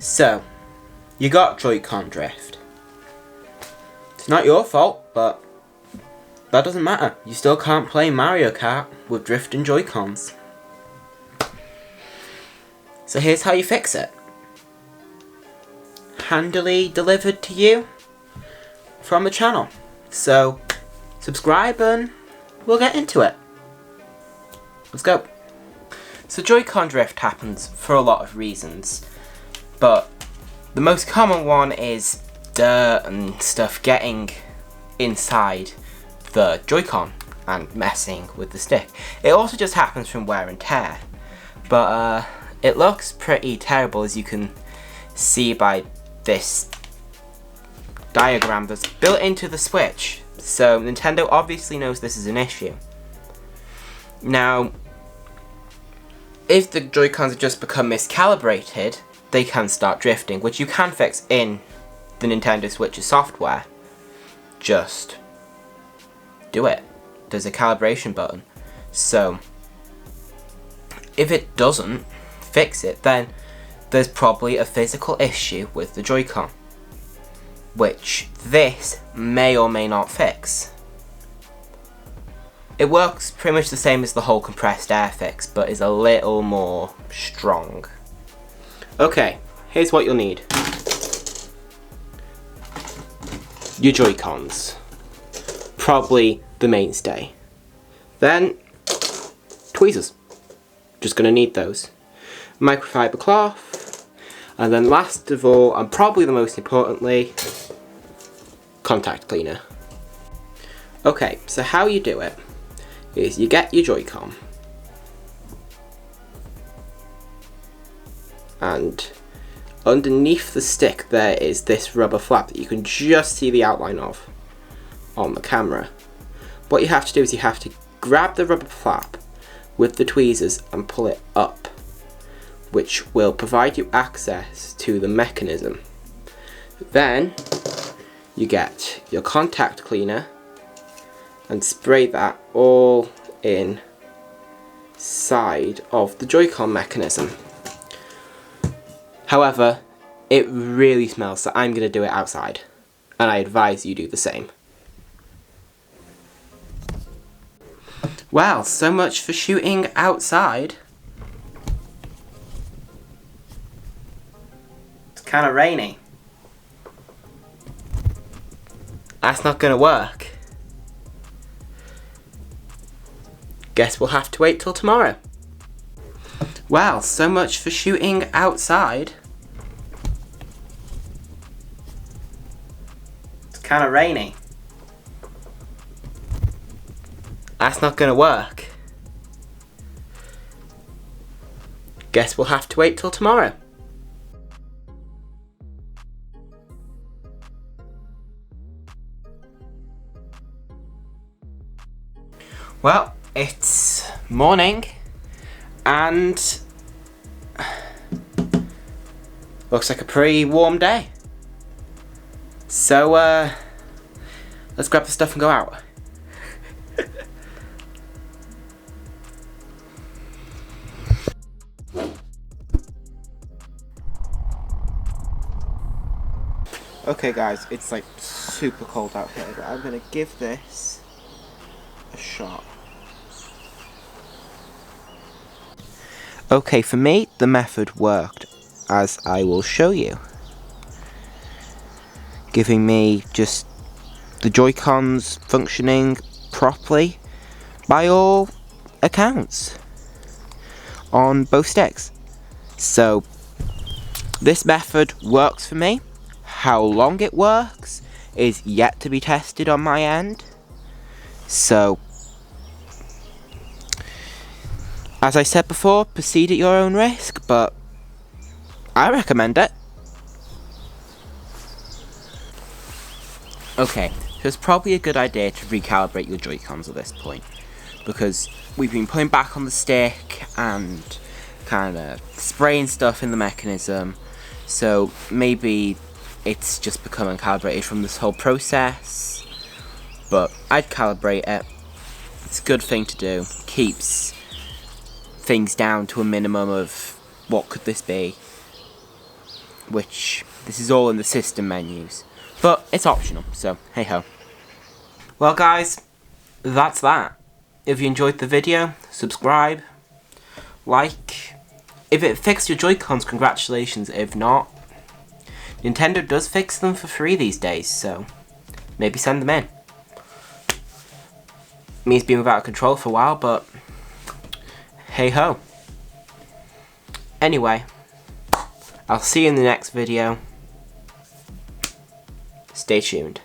So, you got Joy-Con drift. It's not your fault, but that doesn't matter. You still can't play Mario Kart with drifting Joy-Cons. So here's how you fix it. Handily delivered to you from the channel. So, subscribe and we'll get into it. Let's go. So Joy-Con drift happens for a lot of reasons, but the most common one is dirt and stuff getting inside the Joy-Con and messing with the stick. It also just happens from wear and tear, but it looks pretty terrible, as you can see by this diagram that's built into the Switch. So Nintendo obviously knows this is an issue. Now, if the Joy-Cons have just become miscalibrated, they can start drifting, which you can fix in the Nintendo Switch's software. Just do it. There's a calibration button. So, if it doesn't fix it, then there's probably a physical issue with the Joy-Con, which this may or may not fix. It works pretty much the same as the whole compressed air fix, but is a little more strong. Okay, here's what you'll need. Your Joy-Cons. Probably the mainstay. Then, tweezers. Just gonna need those. Microfiber cloth. And then last of all, and probably the most importantly, contact cleaner. Okay, so how you do it is you get your Joy-Con and underneath the stick there is this rubber flap that you can just see the outline of on the camera. What you have to do is you have to grab the rubber flap with the tweezers and pull it up, which will provide you access to the mechanism. Then you get your contact cleaner and spray that all inside of the Joy-Con mechanism. However, it really smells, so I'm going to do it outside, and I advise you do the same. Well, so much for shooting outside. It's kind of rainy. That's not going to work. Guess we'll have to wait till tomorrow. Well, so much for shooting outside. It's kind of rainy. That's not going to work. Guess we'll have to wait till tomorrow. Well, it's morning and looks like a pretty warm day. So let's grab the stuff and go out. Okay guys, it's like super cold out here, but I'm gonna give this a shot. Okay, for me, the method worked, as I will show you. Giving me just the Joy-Cons functioning properly by all accounts on both sticks. So, this method works for me. How long it works is yet to be tested on my end. So, as I said before, proceed at your own risk, but I recommend it. Okay, so it's probably a good idea to recalibrate your Joy-Cons at this point, because we've been putting back on the stick and kind of spraying stuff in the mechanism, so maybe it's just become uncalibrated from this whole process, but I'd calibrate it. It's a good thing to do. Keeps things down to a minimum of what could this be? which this is all in the system menus. But it's optional, so hey ho. Well guys, that's that. If you enjoyed the video, subscribe, like. If it fixed your Joy-Cons, congratulations. If not, Nintendo does fix them for free these days, so maybe send them in. Means being without control for a while, but hey ho. Anyway, I'll see you in the next video. Stay tuned.